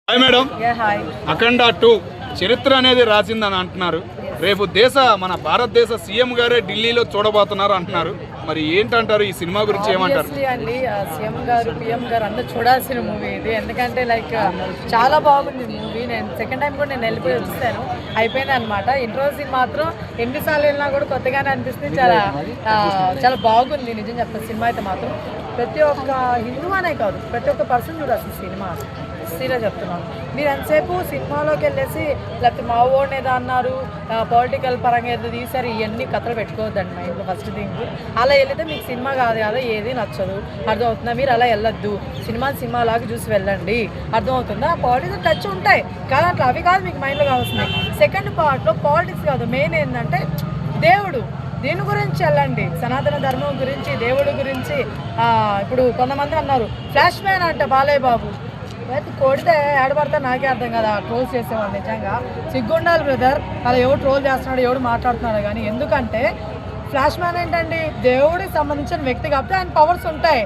Hi madam. Hi. అఖండ 2 చరిత్ర అనేది రాసిందని అంటున్నారు. రేపు మన భారతదేశ సీఎం గారే ఢిల్లీలో చూడబోతున్నారు అంటున్నారు. మరి ఏంటంటారు ఈ సినిమా గురించి, ఏమంటారు? అండి సీఎం గారు పిఎం గారు అందరూ చూడాల్సిన మూవీ ఇది. ఎందుకంటే చాలా బాగుంది మూవీ. నేను సెకండ్ టైం కూడా నేను వెళ్ళిపోయి వచ్చేసాను, అయిపోయింది అనమాట. ఇంట్రో సీన్ మాత్రం ఎన్నిసార్లు వెళ్ళినా కూడా కొత్తగానే అనిపిస్తుంది. చాలా బాగుంది నిజం చెప్తాను. సినిమా అయితే మాత్రం ప్రతి ఒక్క హిందూ అనే కాదు, ప్రతి ఒక్క పర్సన్ చూడాల్సిన సినిమా. సీరియస్ చెప్తున్నాను. మీరు ఎంతసేపు సినిమాలోకి వెళ్ళేసి లేకపోతే మా ఓన్ ఏదో అన్నారు, పొలిటికల్ పరంగా ఏదో తీసారు, ఇవన్నీ కథలు పెట్టుకోవద్దండి మైండ్లో. ఫస్ట్ థింగ్ అలా వెళ్తే మీకు సినిమా కాదు కదా, ఏది నచ్చదు. అర్థమవుతుందా? మీరు అలా వెళ్ళొద్దు. సినిమాలాగా చూసి వెళ్ళండి. అర్థమవుతుందా? పాలిటిక్స్ టచ్ ఉంటాయి కానీ అట్లా అవి కాదు మీకు మైండ్లో కావాల్సింది. సెకండ్ పార్ట్లో పాలిటిక్స్ కాదు, మెయిన్ ఏంటంటే దేవుడు. దీని గురించి వెళ్ళండి, సనాతన ధర్మం గురించి, దేవుడి గురించి. ఇప్పుడు కొంతమంది అన్నారు ఫ్లాష్ మ్యాన్ అంటే బాలయ్య బాబు కొడితే ఏడబడతా నాకే అర్థం కదా. ట్రోల్ చేసేవాళ్ళు నిజంగా సిగ్గుండాలి బ్రదర్. అలా ఎవడు ట్రోల్ చేస్తున్నాడు, ఎవడు మాట్లాడుతున్నాడు కానీ. ఎందుకంటే ఫ్లాష్ మ్యాన్ ఏంటండి, దేవుడికి సంబంధించిన వ్యక్తి కాబట్టి ఆయన పవర్స్ ఉంటాయి.